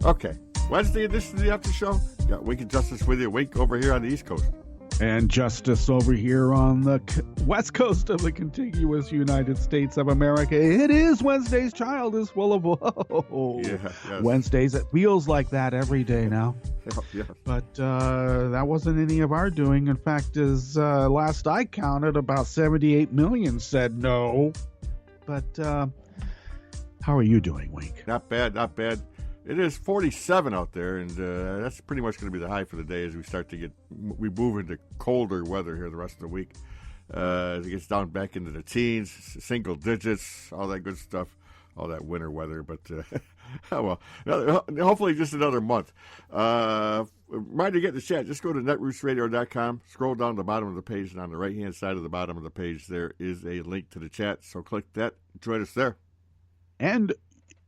Okay. Wednesday edition of the After Show. Got Wink and Justice with you. Wink over here on the East Coast. And Justice over here on the west coast of the contiguous United States of America. It is Wednesday's child is full of woe. Yeah, yes. Wednesdays, it feels like that every day now. Yeah. But that wasn't any of our doing. In fact, as last I counted, about 78 million said no. But how are you doing, Wink? Not bad, not bad. It is 47 out there, and that's pretty much going to be the high for the day as we move into colder weather here the rest of the week. As it gets down back into the teens, single digits, all that good stuff, all that winter weather. But, oh well, hopefully just another month. Reminder to get in the chat, just go to netrootsradio.com, scroll down the bottom of the page, and on the right-hand side of the bottom of the page, there is a link to the chat. So click that, join us there. And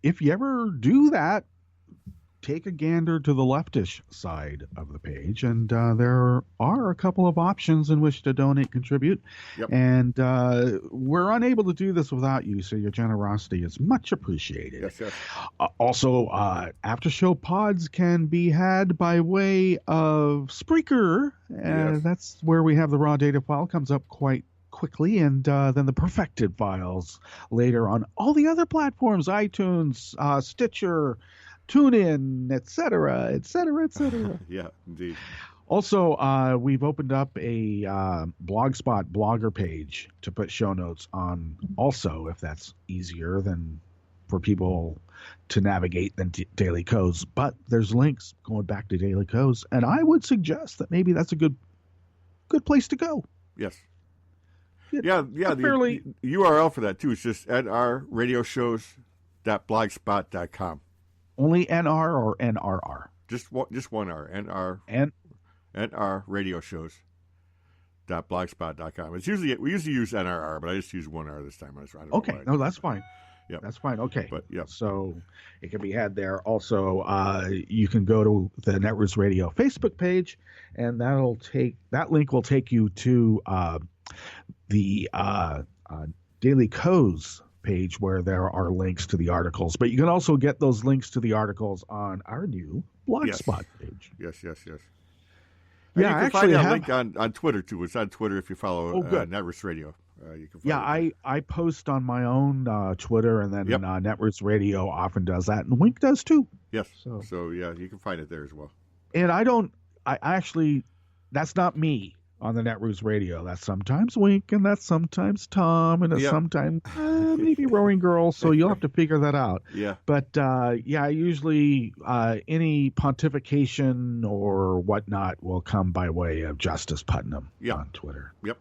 if you ever do that, take a gander to the leftish side of the page, and there are a couple of options in which to donate, contribute. Yep. And we're unable to do this without you, so your generosity is much appreciated. Yes, yes. Also, after show pods can be had by way of Spreaker. Yes. That's where we have the raw data file, comes up quite quickly, and then the perfected files later on all the other platforms, iTunes, Stitcher, TuneIn, etc., etc., etc. Yeah, indeed. Also, we've opened up a Blogspot blogger page to put show notes on also, if that's easier than for people to navigate than Daily Codes. But there's links going back to Daily Codes, and I would suggest that maybe that's a good place to go. Yes. Yeah. Fairly... The URL for that, too, is just nrsradioshows.blogspot.com. Only NR or NRR? Just one R. NR radio shows.blogspot.com. We usually use NRR, but I just use one R this time. I don't okay, know no, that's fine. Yeah, that's fine. Okay, but yeah, so it can be had there. Also, you can go to the Netroots Radio Facebook page, and that link will take you to the Daily Codes page where there are links to the articles. But you can also get those links to the articles on our new Blogspot page. Yes. Yeah, you can actually find that link on Twitter too. It's on Twitter if you follow Netroots Radio. You can find I post on my own Twitter, and then Yep. Netroots Radio often does that, and Wink does too. Yes. So yeah, you can find it there as well. And I actually, that's not me on the Netroots Radio. That's sometimes Wink, and that's sometimes Tom, and it's sometimes maybe Roaring Girl. So you'll have to figure that out. Yeah. But usually any pontification or whatnot will come by way of Justice Putnam on Twitter. Yep.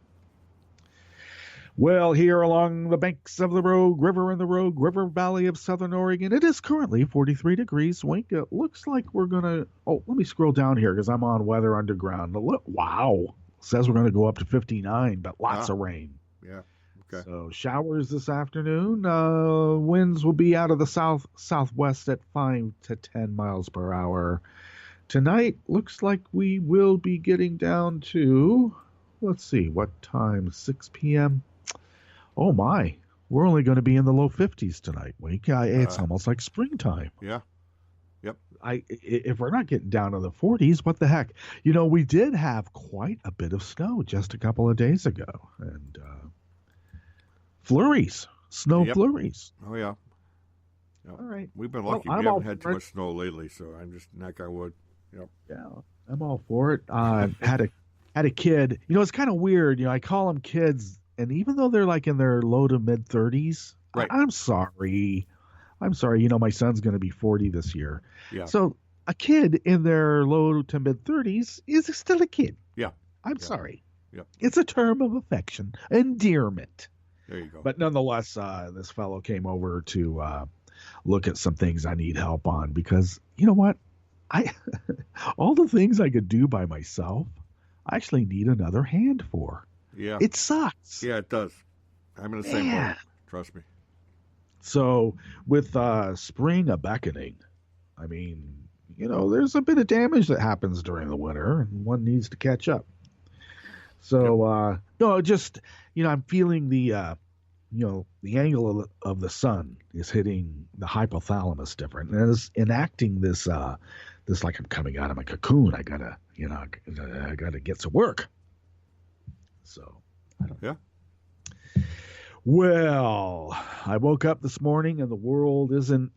Well, here along the banks of the Rogue River in the Rogue River Valley of Southern Oregon, it is currently 43 degrees. Wink, it looks like we're going to... Oh, let me scroll down here because I'm on Weather Underground. Wow. Says we're going to go up to 59, but lots of rain. Yeah. Okay. So showers this afternoon. Winds will be out of the southwest at 5 to 10 miles per hour. Tonight, looks like we will be getting down to... Let's see, what time? 6 p.m.? Oh, my. We're only going to be in the low 50s tonight, Wink. It's almost like springtime. Yeah. Yep. If we're not getting down to the 40s, what the heck? We did have quite a bit of snow just a couple of days ago. And flurries, flurries. Oh, yeah. Yep. All right. We've been lucky. We haven't had too much snow lately, so I'm just knock on wood. Yep. Yeah, I'm all for it. Had a kid. It's kind of weird. I call them kids, and even though they're like in their low to mid 30s, right. I'm sorry. My son's going to be 40 this year. Yeah. So a kid in their low to mid 30s is still a kid. Yeah. I'm sorry. Yep. It's a term of affection, endearment. There you go. But nonetheless, this fellow came over to look at some things I need help on because you know what? All the things I could do by myself, I actually need another hand for. Yeah. It sucks. Yeah, it does. I'm in the same boat. Trust me. So with spring a-beckoning, I mean, there's a bit of damage that happens during the winter, and one needs to catch up. So, no, just, I'm feeling the the angle of the sun is hitting the hypothalamus different, and it's enacting this like I'm coming out of my cocoon. I gotta get to work. So, I don't know. Yeah. Well, I woke up this morning and the world isn't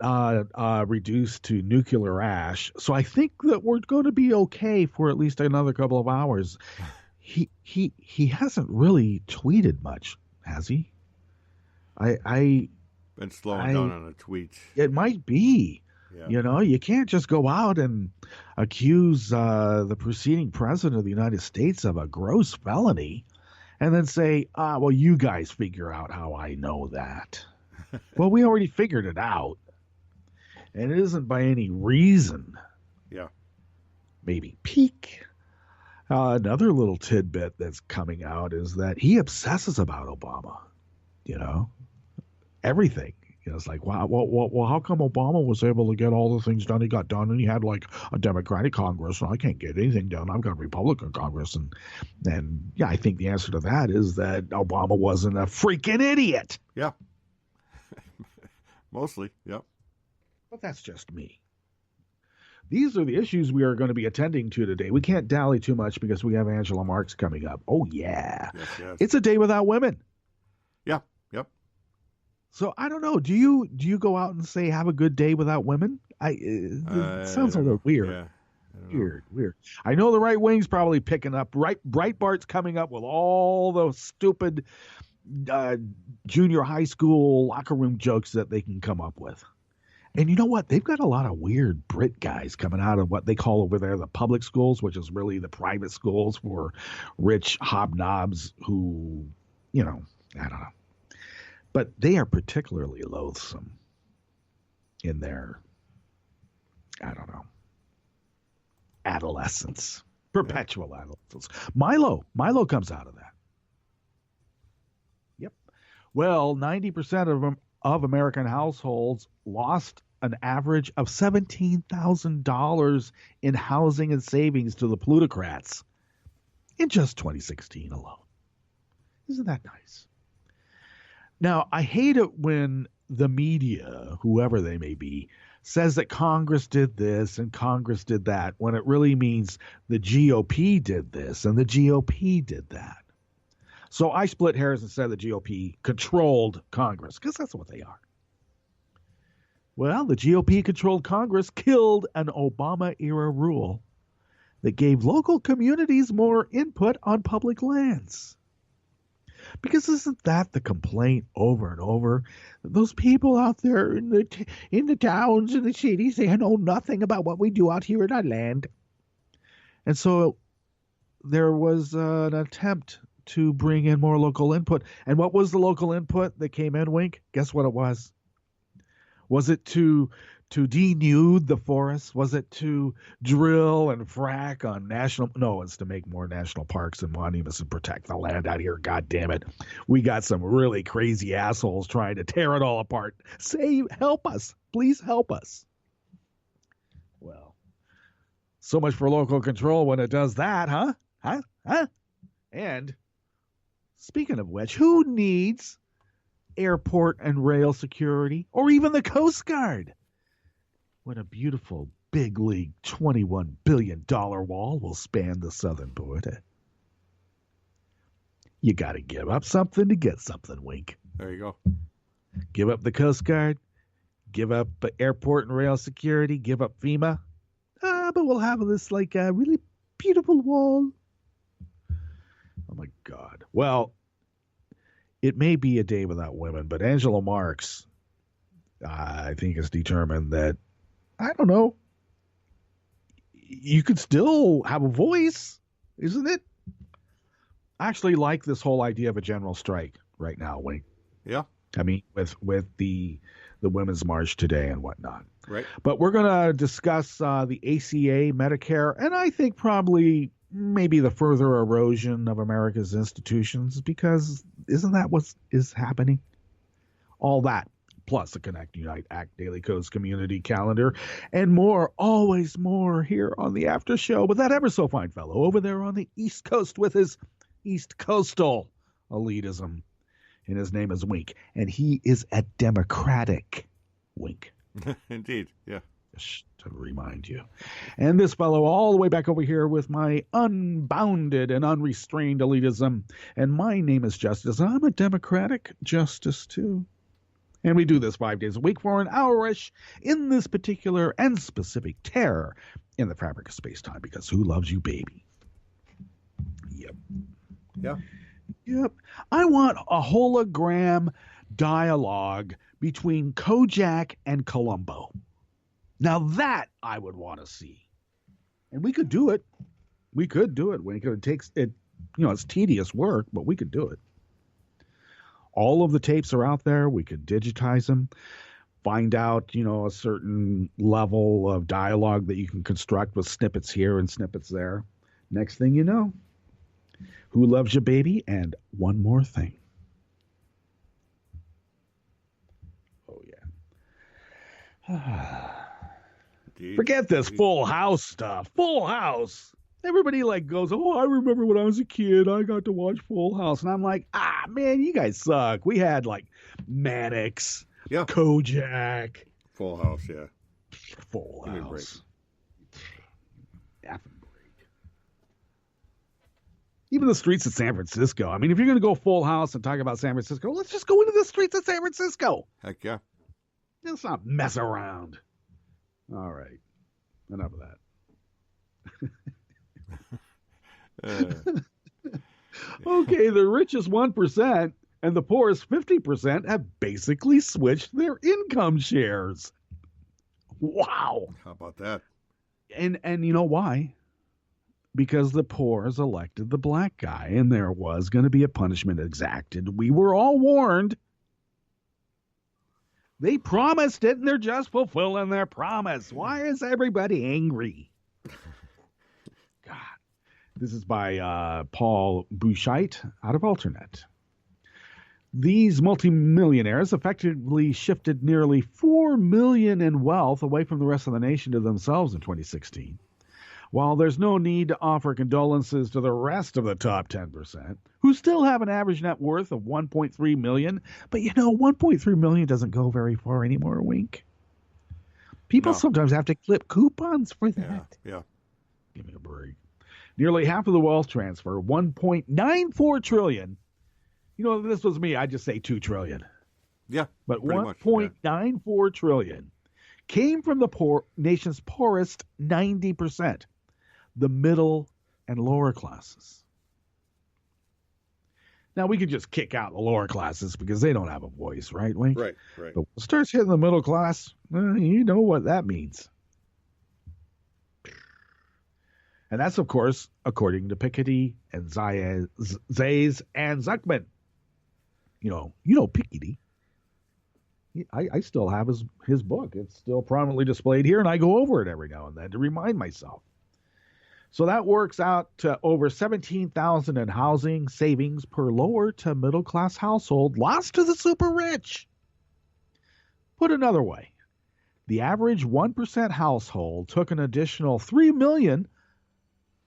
reduced to nuclear ash, so I think that we're going to be okay for at least another couple of hours. He hasn't really tweeted much, has he? Been slowing down on the tweets. It might be. Yeah. You can't just go out and accuse the preceding president of the United States of a gross felony and then say, well, you guys figure out how I know that. Well, we already figured it out. And it isn't by any reason. Yeah. Maybe peak. Another little tidbit that's coming out is that he obsesses about Obama. Everything. It's like, wow, well, how come Obama was able to get all the things done he got done, and he had like a Democratic Congress, and I can't get anything done. I've got a Republican Congress, and yeah, I think the answer to that is that Obama wasn't a freaking idiot. Yeah. Mostly, yep. But that's just me. These are the issues we are going to be attending to today. We can't dally too much because we have Angela Marx coming up. Oh, yeah. Yes. It's a day without women. Yeah, yep. So I don't know. Do you go out and say have a good day without women? It sounds a little weird. Yeah. Weird. I know the right wing's probably picking up. Breitbart's coming up with all those stupid junior high school locker room jokes that they can come up with. And you know what? They've got a lot of weird Brit guys coming out of what they call over there the public schools, which is really the private schools for rich hobnobs who, I don't know. But they are particularly loathsome in their, adolescence, perpetual adolescence. Milo comes out of that. Yep. Well, 90% of American households lost an average of $17,000 in housing and savings to the plutocrats in just 2016 alone. Isn't that nice? Now, I hate it when the media, whoever they may be, says that Congress did this and Congress did that, when it really means the GOP did this and the GOP did that. So I split hairs and said the GOP controlled Congress, because that's what they are. Well, the GOP-controlled Congress killed an Obama-era rule that gave local communities more input on public lands. Because isn't that the complaint over and over? Those people out there in the towns and the cities, they know nothing about what we do out here in our land. And so there was an attempt to bring in more local input. And what was the local input that came in, Wink? Guess what it was? Was it to denude the forest? Was it to drill and frack on national? No, it's to make more national parks and monuments and protect the land out here. God damn it. We got some really crazy assholes trying to tear it all apart. Help us. Please help us. Well, so much for local control when it does that, huh? Huh? And speaking of which, who needs airport and rail security or even the Coast Guard when a beautiful big league $21 billion wall will span the southern border? You got to give up something to get something, Wink. There you go. Give up the Coast Guard, give up airport and rail security, give up FEMA. But we'll have this like a really beautiful wall. Oh my God. Well, it may be a day without women, but Angela Marx, I think, is determined that, I don't know, you could still have a voice, isn't it? I actually like this whole idea of a general strike right now, Wink. Yeah. I mean, with the Women's March today and whatnot. Right. But we're going to discuss the ACA, Medicare, and I think probably maybe the further erosion of America's institutions, because isn't that what is happening? All that, plus the Connect, Unite, Act, Daily Codes community calendar, and more, always more here on the After Show with that ever so fine fellow over there on the East Coast with his East Coastal elitism. and his name is Wink, and he is a Democratic Wink. Indeed, yeah. Just to remind you. And this fellow all the way back over here with my unbounded and unrestrained elitism. And my name is Justice. I'm a Democratic Justice, too. And we do this 5 days a week for an hour-ish in this particular and specific tear in the fabric of space-time. Because who loves you, baby? Yep. Yeah. Yep. I want a hologram dialogue between Kojak and Columbo. Now that I would want to see. And we could do it. We could do it. It takes it, it's tedious work, but we could do it. All of the tapes are out there. We could digitize them, find out, a certain level of dialogue that you can construct with snippets here and snippets there. Next thing you know, who loves you, baby? And one more thing. Oh, yeah. Forget this Full House stuff. Full House. Everybody goes, oh, I remember when I was a kid, I got to watch Full House. And I'm like, man, you guys suck. We had Mannix, Kojak. Full House, yeah. Full House. Even the streets of San Francisco. I mean, if you're going to go Full House and talk about San Francisco, let's just go into the streets of San Francisco. Heck yeah. Let's not mess around. All right. Enough of that. Okay, the richest 1% and the poorest 50% have basically switched their income shares. Wow. How about that? And you know why? Because the poor has elected the black guy, and there was going to be a punishment exacted. We were all warned. They promised it, and they're just fulfilling their promise. Why is everybody angry? God. This is by Paul Bouchite out of Alternet. These multimillionaires effectively shifted nearly $4 million in wealth away from the rest of the nation to themselves in 2016. While there's no need to offer condolences to the rest of the top 10%, who still have an average net worth of $1.3 million, but $1.3 million doesn't go very far anymore, Wink. People sometimes have to clip coupons for that. Yeah. Give me a break. Nearly half of the wealth transfer, $1.94 trillion. If this was me, I'd just say $2 trillion. Yeah. But $1.94 trillion came from the nation's poorest 90%. The middle and lower classes. Now, we could just kick out the lower classes because they don't have a voice, right, Wink? Right. But when it starts hitting the middle class, you know what that means. And that's, of course, according to Piketty and Zays and Zuckman. Piketty. I still have his book. It's still prominently displayed here, and I go over it every now and then to remind myself. So that works out to over $17,000 in housing savings per lower to middle class household lost to the super rich. Put another way, the average 1% household took an additional $3 million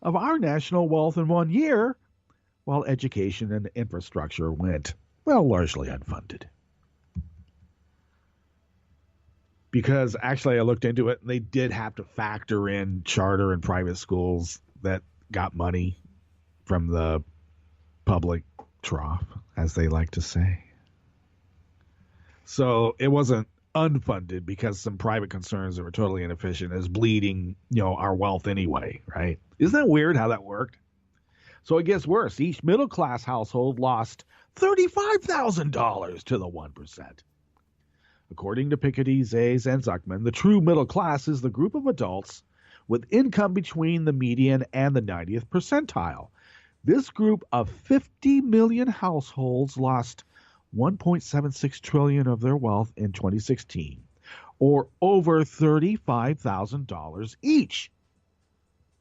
of our national wealth in 1 year, while education and infrastructure went, largely unfunded. Because actually I looked into it, and they did have to factor in charter and private schools that got money from the public trough, as they like to say. So it wasn't unfunded because some private concerns that were totally inefficient is bleeding, our wealth anyway, right? Isn't that weird how that worked? So it gets worse. Each middle class household lost $35,000 to the 1%. According to Piketty, Zays, and Zuckman, the true middle class is the group of adults with income between the median and the 90th percentile. This group of 50 million households lost $1.76 trillion of their wealth in 2016, or over $35,000 each.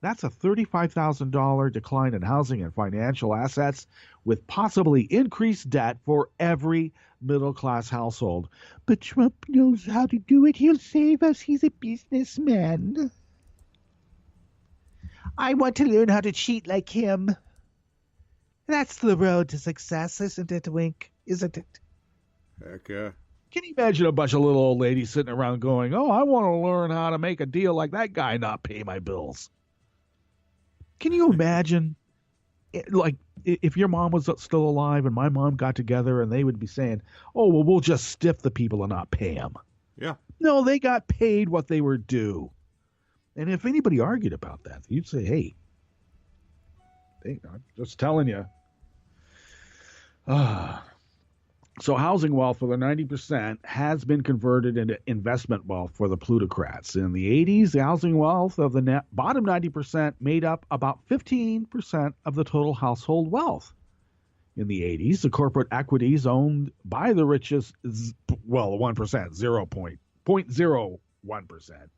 That's a $35,000 decline in housing and financial assets, with possibly increased debt for every middle-class household. But Trump knows how to do it. He'll save us. He's a businessman. I want to learn how to cheat like him. That's the road to success, isn't it, Wink? Isn't it? Heck yeah. Can you imagine a bunch of little old ladies sitting around going, "Oh, I want to learn how to make a deal like that guy, not pay my bills"? Can you imagine, like, if your mom was still alive and my mom got together and they would be saying, "Oh, well, we'll just stiff the people and not pay them"? Yeah. No, they got paid what they were due. And if anybody argued about that, you'd say, "Hey, I'm just telling you." So housing wealth for the 90% has been converted into investment wealth for the plutocrats. In the 80s, the housing wealth of the bottom 90% made up about 15% of the total household wealth. In the 80s, the corporate equities owned by the richest, well, 1%, 0.01%,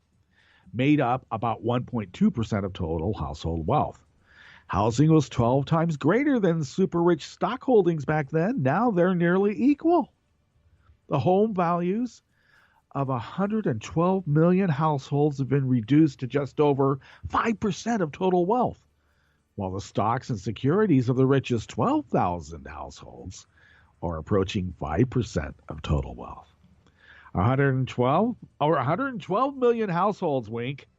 made up about 1.2% of total household wealth. Housing was 12 times greater than super rich stock holdings back then. Now they're nearly equal. The home values of 112 million households have been reduced to just over 5% of total wealth, while the stocks and securities of the richest 12,000 households are approaching 5% of total wealth. 112 million households, Wink.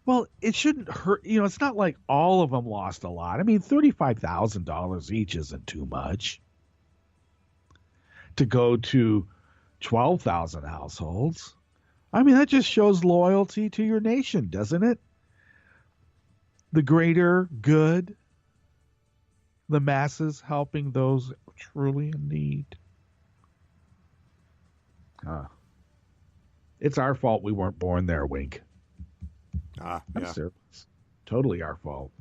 Well, it shouldn't hurt. It's not like all of them lost a lot. I mean, $35,000 each isn't too much. To go to 12,000 households, I mean, that just shows loyalty to your nation, doesn't it? The greater good, the masses helping those truly in need. It's our fault we weren't born there, Wink. Yeah. It's totally our fault.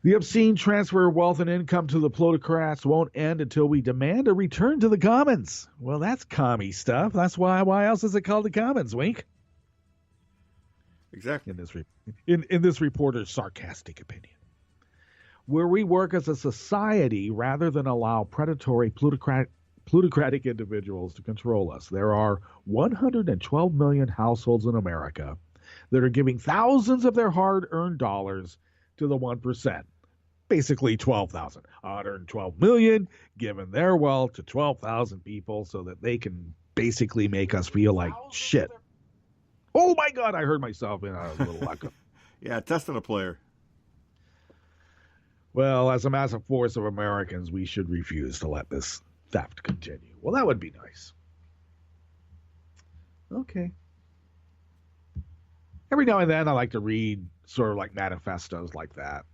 The obscene transfer of wealth and income to the plutocrats won't end until we demand a return to the commons. Well, that's commie stuff. That's why else is it called the commons, Wink? Exactly. In this reporter's sarcastic opinion. Where we work as a society rather than allow predatory plutocratic individuals to control us. There are 112 million households in America that are giving thousands of their hard-earned dollars to the 1%. Basically 12,000. 112 million giving their wealth to 12,000 people so that they can basically make us feel like shit. Oh my God, I heard myself in a little echo. Yeah, testing a player. Well, as a massive force of Americans, we should refuse to let this theft continue. Well, that would be nice. Okay. Every now and then I like to read sort of like manifestos like that.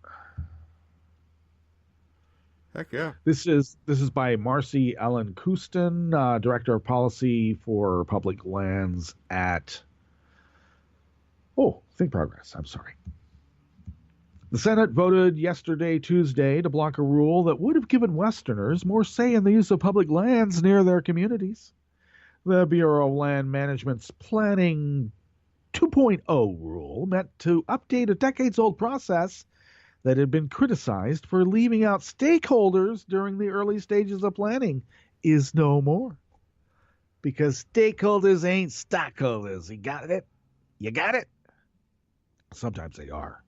Heck yeah. This is by Marcy Ellen Kustin, Director of Policy for Public Lands at Think Progress. I'm sorry. The Senate voted yesterday, Tuesday, to block a rule that would have given Westerners more say in the use of public lands near their communities. The Bureau of Land Management's Planning 2.0 rule meant to update a decades-old process that had been criticized for leaving out stakeholders during the early stages of planning is no more. Because stakeholders ain't stockholders. You got it? You got it? Sometimes they are.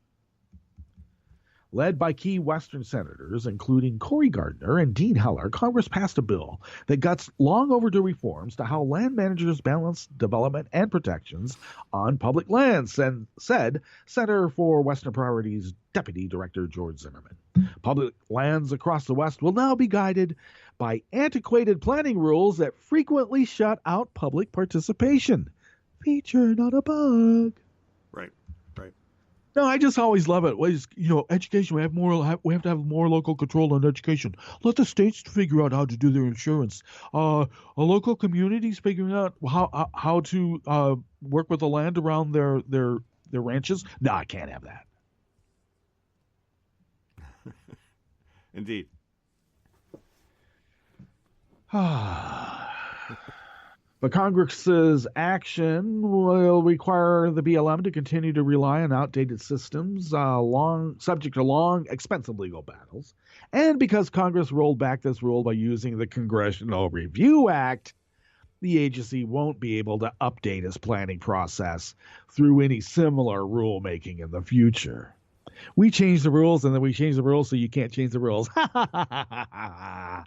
Led by key Western senators, including Cory Gardner and Dean Heller, Congress passed a bill that guts long overdue reforms to how land managers balance development and protections on public lands, said Center for Western Priorities Deputy Director George Zimmerman. Public lands across the West will now be guided by antiquated planning rules that frequently shut out public participation. Feature, not a bug. Right. No, I just always love it. Education. We have to have more local control on education. Let the states figure out how to do their insurance. A local communities figuring out how to work with the land around their ranches. No, I can't have that. Indeed. But Congress's action will require the BLM to continue to rely on outdated systems, subject to long, expensive legal battles. And because Congress rolled back this rule by using the Congressional Review Act, the agency won't be able to update its planning process through any similar rulemaking in the future. We change the rules, and then we change the rules so you can't change the rules. I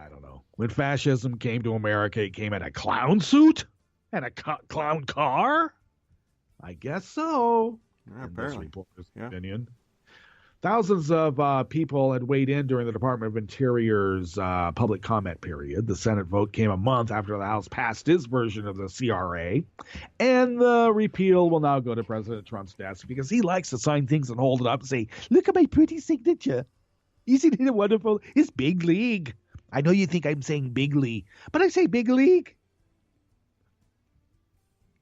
don't know. When fascism came to America, it came in a clown suit and a clown car? I guess so. Yeah, apparently. Opinion. Thousands of people had weighed in during the Department of Interior's public comment period. The Senate vote came a month after the House passed its version of the CRA, and the repeal will now go to President Trump's desk because he likes to sign things and hold it up and say, "Look at my pretty signature. Isn't it wonderful? It's big league." I know you think I'm saying big league, but I say big league.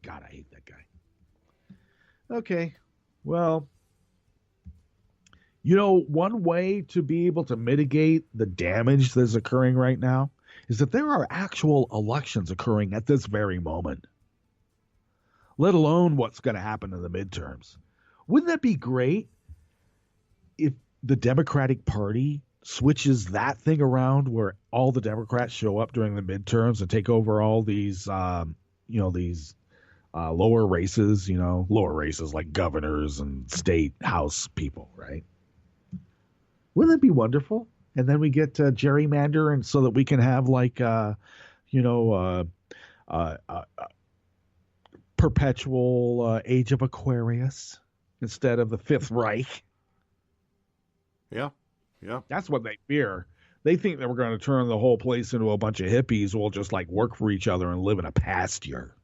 God, I hate that guy. Okay, well, you know, one way to be able to mitigate the damage that's occurring right now is that there are actual elections occurring at this very moment, let alone what's going to happen in the midterms. Wouldn't that be great if the Democratic Party switches that thing around where all the Democrats show up during the midterms and take over all these, lower races, like governors and state house people, right? Wouldn't that be wonderful? And then we get gerrymander, and so that we can have perpetual age of Aquarius instead of the Fifth Reich. Yeah. That's what they fear. They think that we're going to turn the whole place into a bunch of hippies who will just like work for each other and live in a pasture.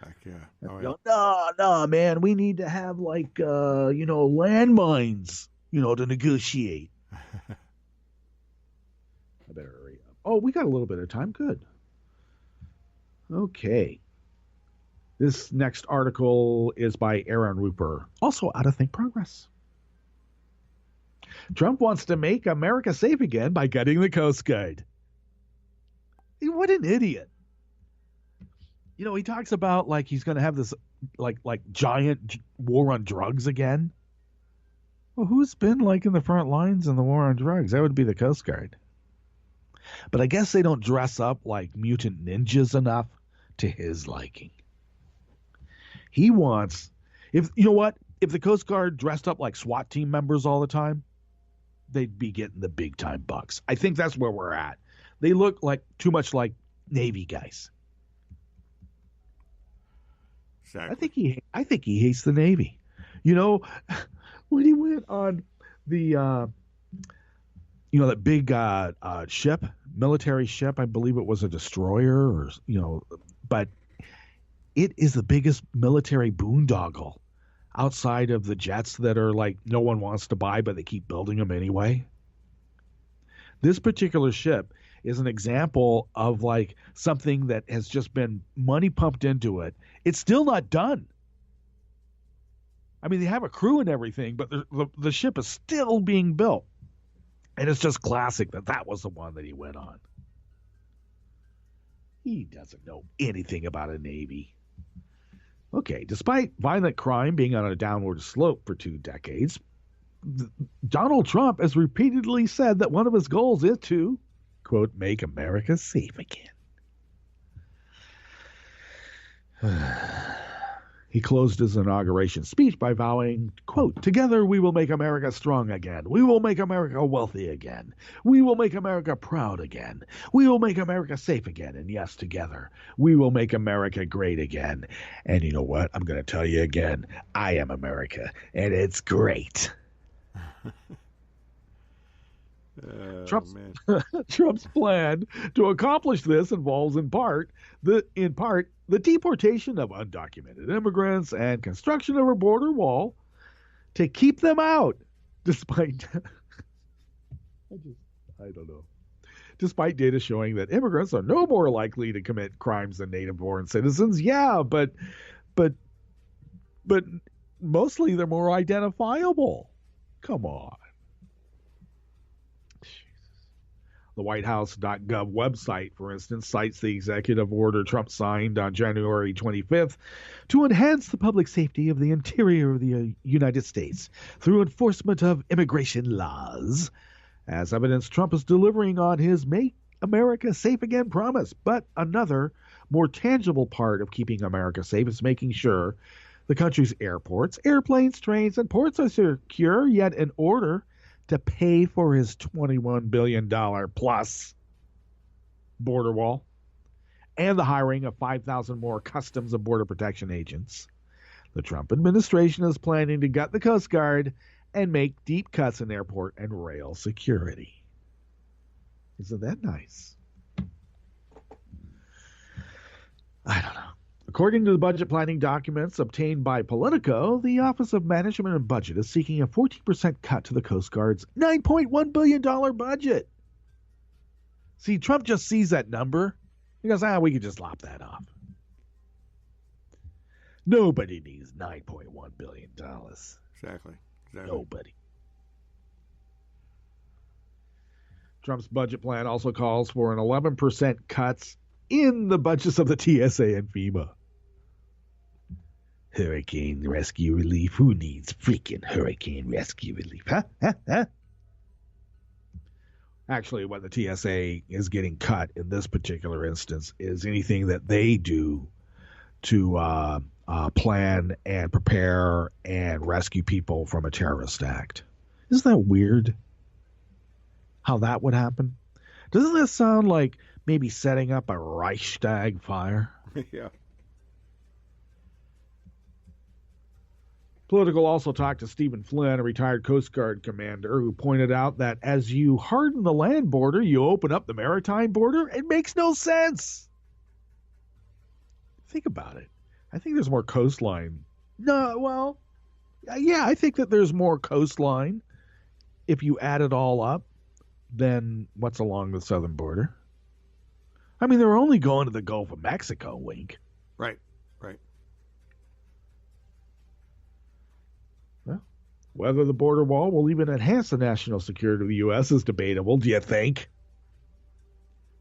Heck yeah. Oh, yeah. No, man. We need to have landmines, to negotiate. I better hurry up. Oh, we got a little bit of time. Good. Okay. This next article is by Aaron Rupert, also out of Think Progress. Trump wants to make America safe again by gutting the Coast Guard. What an idiot. He talks about like he's going to have this like giant war on drugs again. Well, who's been like in the front lines in the war on drugs? That would be the Coast Guard. But I guess they don't dress up like mutant ninjas enough to his liking. He wants, if the Coast Guard dressed up like SWAT team members all the time, they'd be getting the big time bucks. I think that's where we're at. They look like too much like Navy guys. Exactly. I think he hates the Navy. When he went on the that big ship, military ship, I believe it was a destroyer, but it is the biggest military boondoggle outside of the jets that are like no one wants to buy, but they keep building them anyway. This particular ship is an example of like something that has just been money pumped into it. It's still not done. I mean, they have a crew and everything, but the ship is still being built. And it's just classic that was the one that he went on. He doesn't know anything about a Navy. Okay, despite violent crime being on a downward slope for 2 decades, Donald Trump has repeatedly said that one of his goals is to, quote, make America safe again. He closed his inauguration speech by vowing, quote, together we will make America strong again. We will make America wealthy again. We will make America proud again. We will make America safe again. And yes, together, we will make America great again. And you know what? I'm going to tell you again, I am America, and it's great. Trump's plan to accomplish this involves in part the deportation of undocumented immigrants and construction of a border wall to keep them out, despite despite data showing that immigrants are no more likely to commit crimes than native-born citizens. Yeah, but mostly they're more identifiable. Come on. The WhiteHouse.gov website, for instance, cites the executive order Trump signed on January 25th to enhance the public safety of the interior of the United States through enforcement of immigration laws. As evidence, Trump is delivering on his Make America Safe Again promise. But another, more tangible part of keeping America safe is making sure The country's airports, airplanes, trains, and ports are secure, yet in order to pay for his $21 billion plus border wall and the hiring of 5,000 more Customs and Border Protection agents, the Trump administration is planning to gut the Coast Guard and make deep cuts in airport and rail security. Isn't that nice? I don't know. According to the budget planning documents obtained by Politico, the Office of Management and Budget is seeking a 14% cut to the Coast Guard's $9.1 billion budget. See, Trump just sees that number. He goes, we could just lop that off. Nobody needs $9.1 billion. Exactly. Nobody. Trump's budget plan also calls for an 11% cuts in the budgets of the TSA and FEMA. Hurricane rescue relief. Who needs freaking hurricane rescue relief? Huh? Actually, what the TSA is getting cut in this particular instance is anything that they do to plan and prepare and rescue people from a terrorist act. Isn't that weird? How that would happen? Doesn't that sound like maybe setting up a Reichstag fire? Yeah. Politico also talked to Stephen Flynn, a retired Coast Guard commander, who pointed out that as you harden the land border, you open up the maritime border. It makes no sense. Think about it. I think there's more coastline. No, well, yeah, I think that there's more coastline if you add it all up than what's along the southern border. I mean, they're only going to the Gulf of Mexico, wink. Right. Well, whether the border wall will even enhance the national security of the U.S. is debatable, do you think?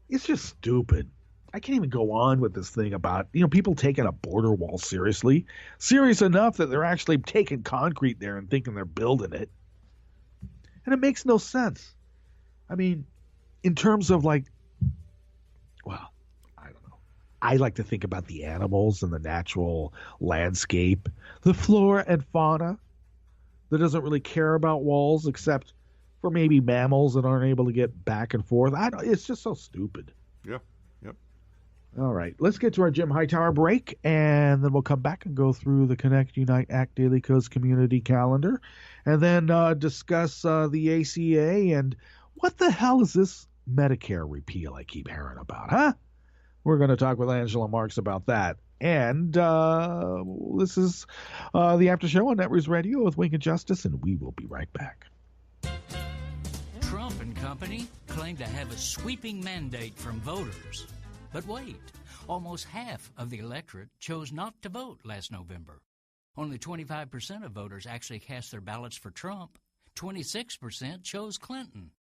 It's just stupid. I can't even go on with this thing about, people taking a border wall seriously. Serious enough that they're actually taking concrete there and thinking they're building it. And it makes no sense. I mean, in terms of I don't know. I like to think about the animals and the natural landscape, the flora and fauna that doesn't really care about walls except for maybe mammals that aren't able to get back and forth. It's just so stupid. Yeah. Yep. All right, let's get to our Jim Hightower break, and then we'll come back and go through the Connect, Unite, Act Daily Coast community calendar, and then discuss the ACA and what the hell is this Medicare repeal I keep hearing about, huh? We're going to talk with Angela Marx about that. And this is the After Show on Networks Radio with Wink and Justice, and we will be right back. Trump and company claim to have a sweeping mandate from voters. But wait, almost half of the electorate chose not to vote last November. Only 25% of voters actually cast their ballots for Trump. 26% chose Clinton.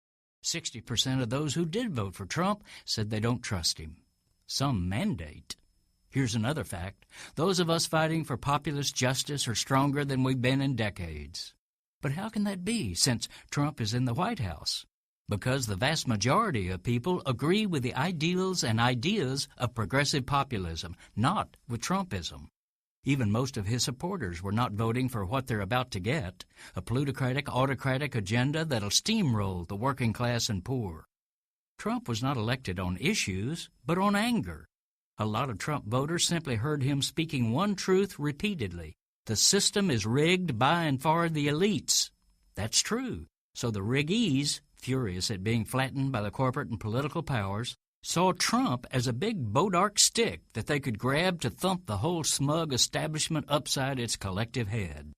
60% of those who did vote for Trump said they don't trust him. Some mandate. Here's another fact. Those of us fighting for populist justice are stronger than we've been in decades. But how can that be since Trump is in the White House? Because the vast majority of people agree with the ideals and ideas of progressive populism, not with Trumpism. Even most of his supporters were not voting for what they're about to get, a plutocratic, autocratic agenda that'll steamroll the working class and poor. Trump was not elected on issues, but on anger. A lot of Trump voters simply heard him speaking one truth repeatedly. The system is rigged by and for the elites. That's true. So the riggees, furious at being flattened by the corporate and political powers, saw Trump as a big bodark stick that they could grab to thump the whole smug establishment upside its collective head.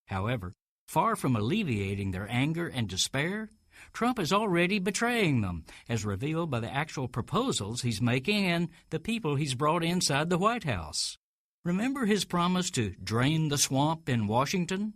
However, far from alleviating their anger and despair, Trump is already betraying them, as revealed by the actual proposals he's making and the people he's brought inside the White House. Remember his promise to drain the swamp in Washington?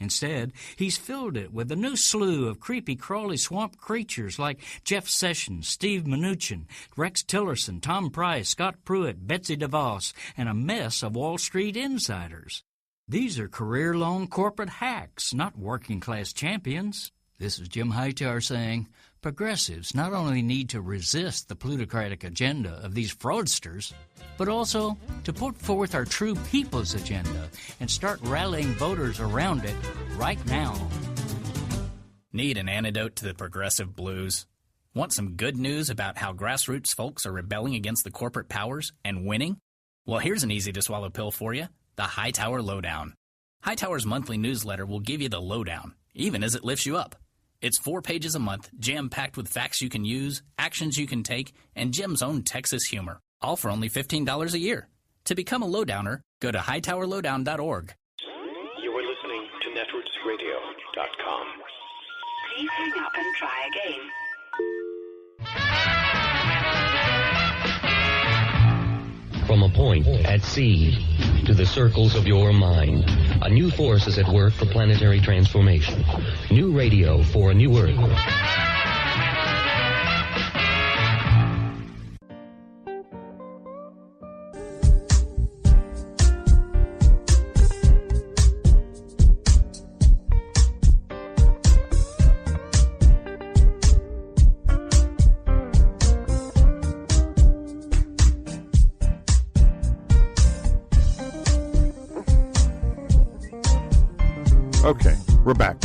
Instead, he's filled it with a new slew of creepy, crawly swamp creatures like Jeff Sessions, Steve Mnuchin, Rex Tillerson, Tom Price, Scott Pruitt, Betsy DeVos, and a mess of Wall Street insiders. These are career-long corporate hacks, not working-class champions. This is Jim Hightower saying, Progressives not only need to resist the plutocratic agenda of these fraudsters, but also to put forth our true people's agenda and start rallying voters around it right now. Need an antidote to the progressive blues? Want some good news about how grassroots folks are rebelling against the corporate powers and winning? Well, here's an easy-to-swallow pill for you, the Hightower Lowdown. Hightower's monthly newsletter will give you the lowdown, even as it lifts you up. It's 4 pages a month, jam-packed with facts you can use, actions you can take, and Jim's own Texas humor, all for only $15 a year. To become a lowdowner, go to hightowerlowdown.org. You are listening to netrootsradio.com. Please hang up and try again. From a point at sea to the circles of your mind, a new force is at work for planetary transformation. New radio for a new Earth. Okay, we're back.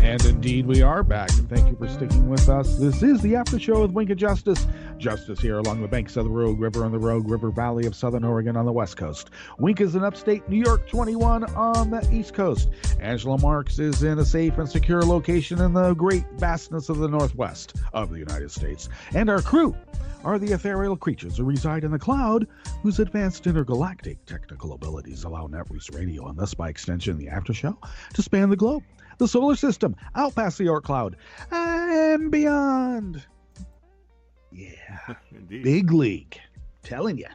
And indeed, we are back, and thank you for sticking with us. This is the After Show with Wink and Justice. Justice here along the banks of the Rogue River on the Rogue River Valley of Southern Oregon on the West Coast. Wink is in upstate New York, 21 on the East Coast. Angela Marx is in a safe and secure location in the great vastness of the Northwest of the United States. And our crew are the ethereal creatures who reside in the cloud, whose advanced intergalactic technical abilities allow Netroots Radio, and thus by extension the After Show, to span the globe, the solar system, out past the Oort cloud, and beyond. Yeah. Indeed. Big league. Telling you.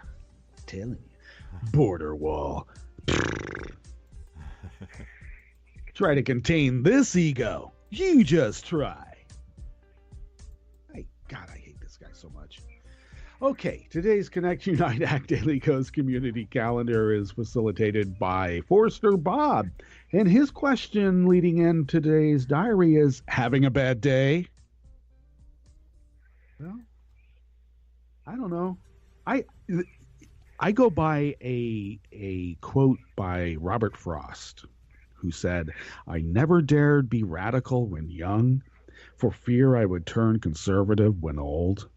Border wall. Try to contain this ego. You just try. God, I hate this guy so much. Okay, today's Connect Unite Act Daily Coast Community Calendar is facilitated by Forster Bob. And his question leading in today's diary is, having a bad day? Well, I don't know. I go by a quote by Robert Frost, who said, "I never dared be radical when young, for fear I would turn conservative when old."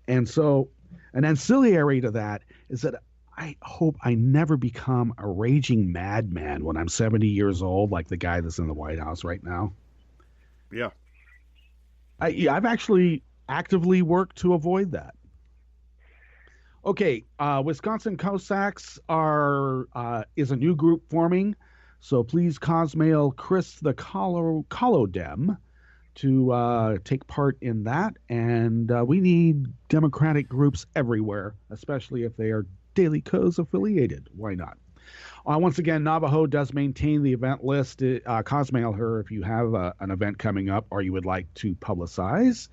And so an ancillary to that is that I hope I never become a raging madman when I'm 70 years old, like the guy that's in the White House right now. Yeah. I've actually actively worked to avoid that. Okay, Wisconsin Cossacks is a new group forming, so please cosmail Chris the Colodem to take part in that. And we need Democratic groups everywhere, especially if they are Daily Co's affiliated. Why not? Once again, Navajo does maintain the event list. Cosmail her if you have an event coming up or you would like to publicize.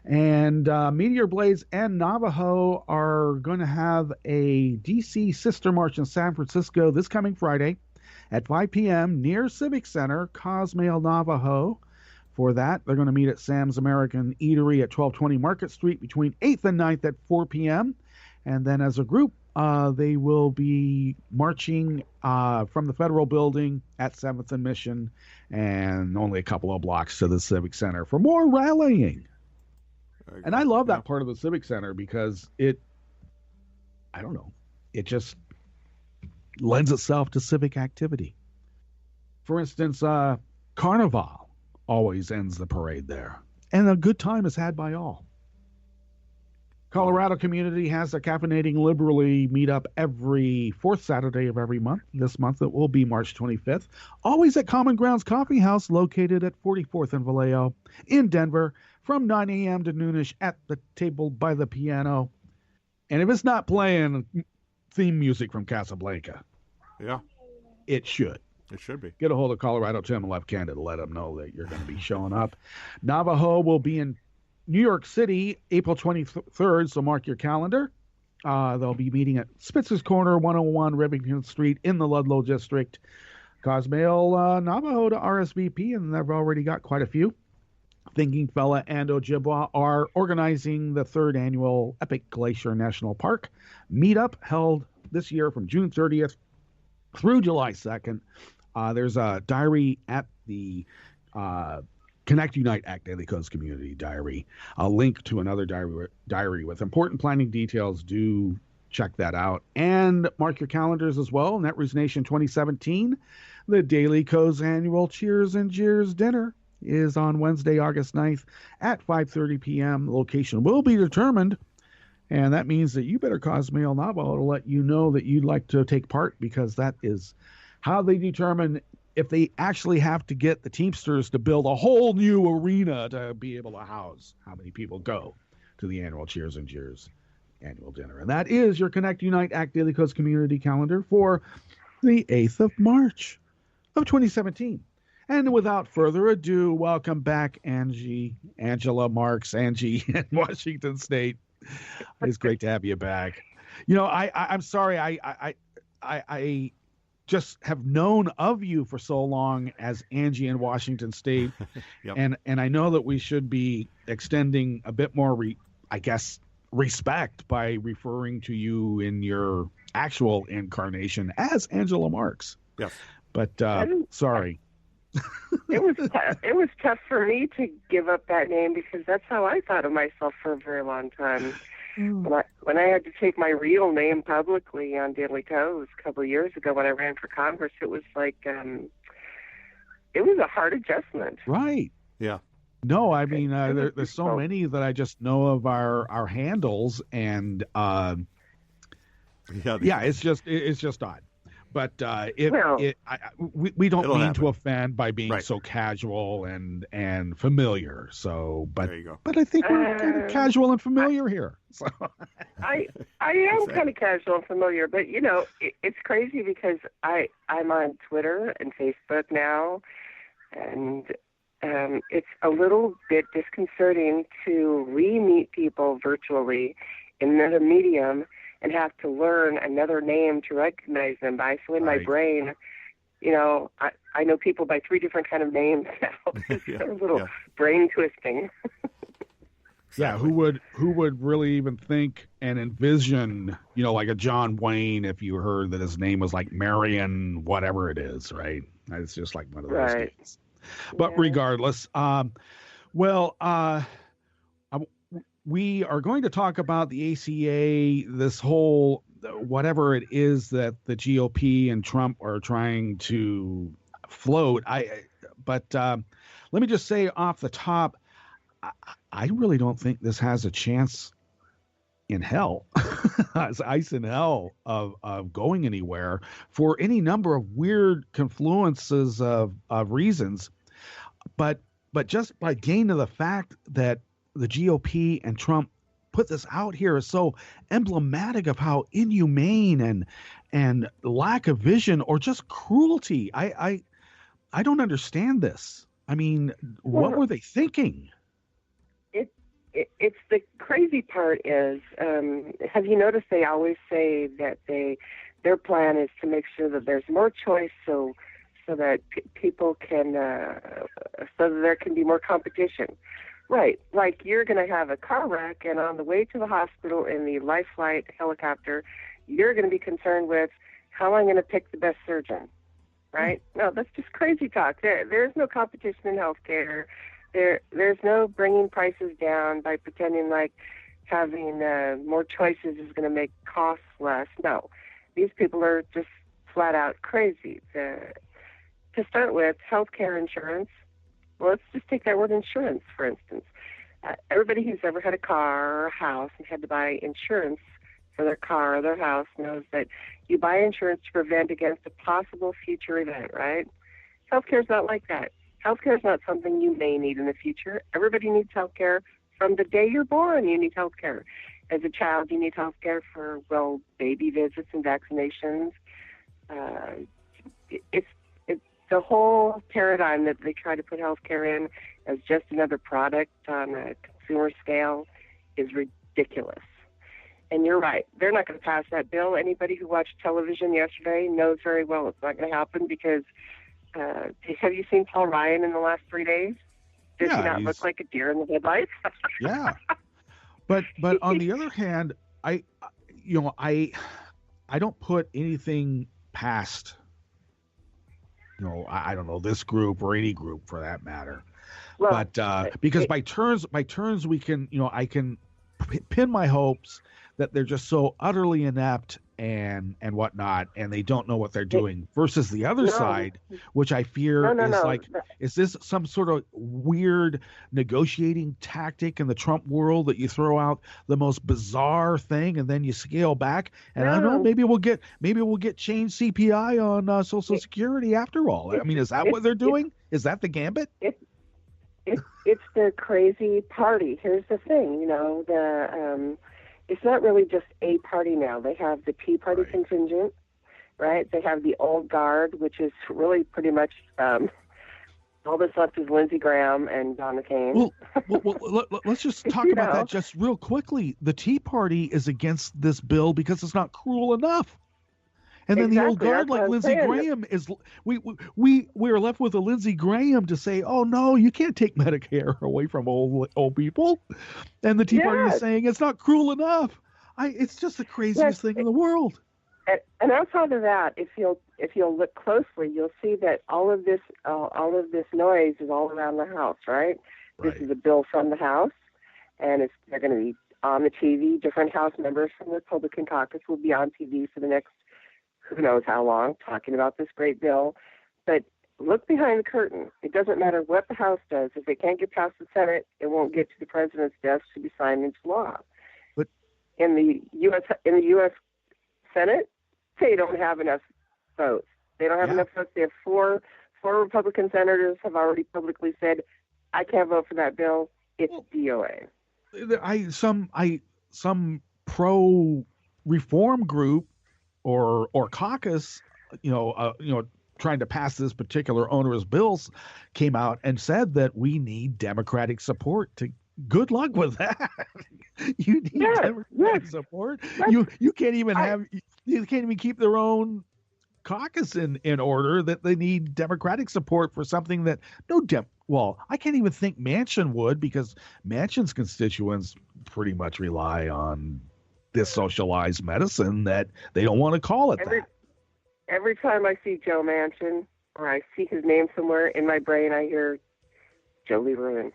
And Meteor Blades and Navajo are going to have a DC Sister March in San Francisco this coming Friday at 5 p.m. near Civic Center. Cosmail Navajo. For that, they're going to meet at Sam's American Eatery at 1220 Market Street between 8th and 9th at 4 p.m. And then as a group, they will be marching from the Federal Building at 7th and Mission and only a couple of blocks to the Civic Center for more rallying. And I love that part of the Civic Center because it just lends itself to civic activity. For instance, Carnival always ends the parade there, and a good time is had by all. Colorado Community has a Caffeinating Liberally meetup every fourth Saturday of every month. This month it will be March 25th, always at Common Grounds Coffee House, located at 44th and Vallejo in Denver, from 9 a.m. to noonish at the table by the piano. And if it's not playing theme music from Casablanca, yeah, it should. It should be. Get a hold of Colorado Tim Left Candid to let them know that you're going to be showing up. Navajo will be in New York City April 23rd, so mark your calendar. They'll be meeting at Spitzer's Corner, 101 Rivington Street in the Ludlow District. Cosmail Navajo to RSVP, and they've already got quite a few. Thinking Fella and Ojibwa are organizing the 3rd annual Epic Glacier National Park meetup held this year from June 30th through July 2nd. There's a diary at the Connect Unite Act Daily Codes Community Diary, a link to another diary with important planning details. Do check that out and mark your calendars as well. Netroots Nation 2017, the Daily Codes annual Cheers and Jeers dinner is on Wednesday, August 9th at 5:30 p.m. The location will be determined, and that means that you better cause Mail Navajo to let you know that you'd like to take part, because that is how they determine if they actually have to get the Teamsters to build a whole new arena to be able to house how many people go to the annual Cheers and Jeers annual dinner. And that is your Connect Unite Act Daily Codes community calendar for the 8th of March of 2017. And without further ado, welcome back, Angela Marx, Angie in Washington State. It's great to have you back. I'm sorry, I just have known of you for so long as Angie in Washington State. Yep. And I know that we should be extending a bit more, respect by referring to you in your actual incarnation as Angela Marx. Yes. But sorry. It was tough for me to give up that name, because that's how I thought of myself for a very long time. When I had to take my real name publicly on Daily Codes a couple of years ago when I ran for Congress, it was like it was a hard adjustment. Right. Yeah. No, I mean there's so many that I just know of our handles, and it's just odd. But we don't mean to offend by being so casual and familiar. So, but there you go. But I think we're kind of casual and familiar here. So. I am kind of casual and familiar, but it's crazy because I'm on Twitter and Facebook now, and it's a little bit disconcerting to re-meet people virtually in another medium and have to learn another name to recognize them by. So in my brain, I know people by 3 different kind of names now. It's a little brain twisting. Yeah, who would really even think and envision, like a John Wayne, if you heard that his name was like Marion, whatever it is, right? It's just like one of those names. But regardless, we are going to talk about the ACA, this whole whatever it is that the GOP and Trump are trying to float. But let me just say off the top, I really don't think this has a chance in hell, as ice in hell, of going anywhere for any number of weird confluences of reasons. But just by gain of the fact that the GOP and Trump put this out here is so emblematic of how inhumane and lack of vision or just cruelty. I don't understand this. I mean, what were they thinking? It's the crazy part is, have you noticed they always say that their plan is to make sure that there's more choice so that people can, so that there can be more competition. Right, like you're going to have a car wreck, and on the way to the hospital in the Life Flight helicopter, you're going to be concerned with how I'm going to pick the best surgeon, right? No, that's just crazy talk. There's no competition in healthcare. There's no bringing prices down by pretending like having more choices is going to make costs less. No, these people are just flat out crazy. To start with, healthcare insurance. Well, let's just take that word insurance, for instance. Everybody who's ever had a car or a house and had to buy insurance for their car or their house knows that you buy insurance to prevent against a possible future event, right? Healthcare is not like that. Healthcare is not something you may need in the future. Everybody needs healthcare from the day you're born. You need healthcare. As a child, you need healthcare for, baby visits and vaccinations. It's the whole paradigm that they try to put healthcare in as just another product on a consumer scale is ridiculous. And you're right. They're not going to pass that bill. Anybody who watched television yesterday knows very well it's not going to happen because have you seen Paul Ryan in the last 3 days? Does Yeah, he not look like a deer in the headlights? Yeah. But on the other hand, I don't put anything past, I don't know, this group or any group for that matter. Well, But because by turns we can, I can pin my hopes that they're just so utterly inept and whatnot, and they don't know what they're doing, versus the other side, which I fear is this some sort of weird negotiating tactic in the Trump world that you throw out the most bizarre thing and then you scale back, and I don't know, maybe we'll get changed CPI on Social Security after all. I mean, is that what they're doing? Is that the gambit? It's the crazy party. Here's the thing, it's not really just a party now. They have the Tea Party contingent, right? They have the old guard, which is really pretty much all that's left is Lindsey Graham and John McCain. Well, let's just talk about that just real quickly. The Tea Party is against this bill because it's not cruel enough. And then the old guard, like Lindsey Graham, is we are left with a Lindsey Graham to say, oh no, you can't take Medicare away from old people, and the Tea Party is saying it's not cruel enough. It's just the craziest thing in the world. And outside of that, if you'll look closely, you'll see that all of this noise is all around the House, right? This is a bill from the House, and they're going to be on the TV. Different House members from the Republican caucus will be on TV for the next who knows how long, talking about this great bill. But look behind the curtain. It doesn't matter what the House does. If it can't get past the Senate, it won't get to the president's desk to be signed into law. But in the U.S. Senate, they don't have enough votes. They don't have enough votes. They have four Republican senators have already publicly said, I can't vote for that bill. It's DOA. Some pro reform group or caucus, trying to pass this particular onerous bills, came out and said that we need Democratic support. Good luck with that. You need Democratic support. You can't even keep their own caucus in order. That they need Democratic support for something that I can't even think Manchin would, because Manchin's constituents pretty much rely on this socialized medicine that they don't want to call it that. Every time I see Joe Manchin or I see his name somewhere in my brain, I hear Joe Lieberman.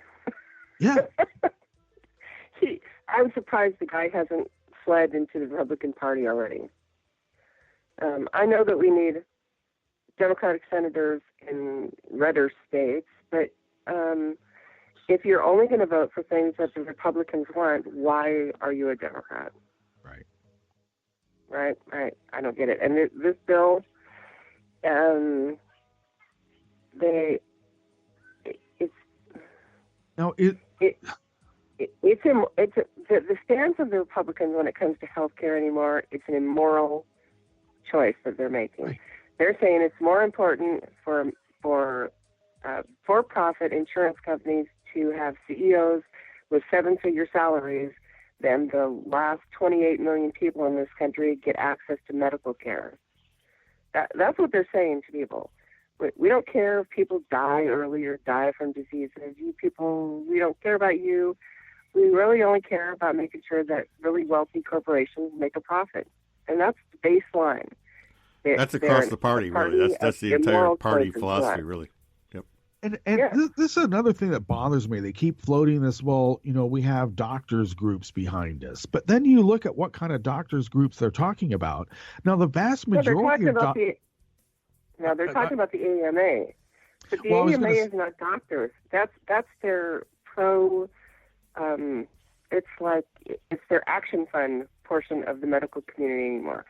Yeah. I'm surprised the guy hasn't fled into the Republican Party already. I know that we need Democratic senators in redder states, but if you're only going to vote for things that the Republicans want, why are you a Democrat? Right. I don't get it. And this bill, the stance of the Republicans when it comes to health care anymore, it's an immoral choice that they're making. Right. They're saying it's more important for for-profit insurance companies to have CEOs with seven-figure salaries than the last 28 million people in this country get access to medical care. That's what they're saying to people. We don't care if people die early or die from diseases. You people, we don't care about you. We really only care about making sure that really wealthy corporations make a profit. And that's the baseline. That's across the party, really. That's the entire party philosophy, really. And this is another thing that bothers me. They keep floating this, we have doctors groups behind us. But then you look at what kind of doctors groups they're talking about. Now, the vast majority they're talking about the AMA. But the AMA is not doctors. That's their it's their action fund portion of the medical community anymore.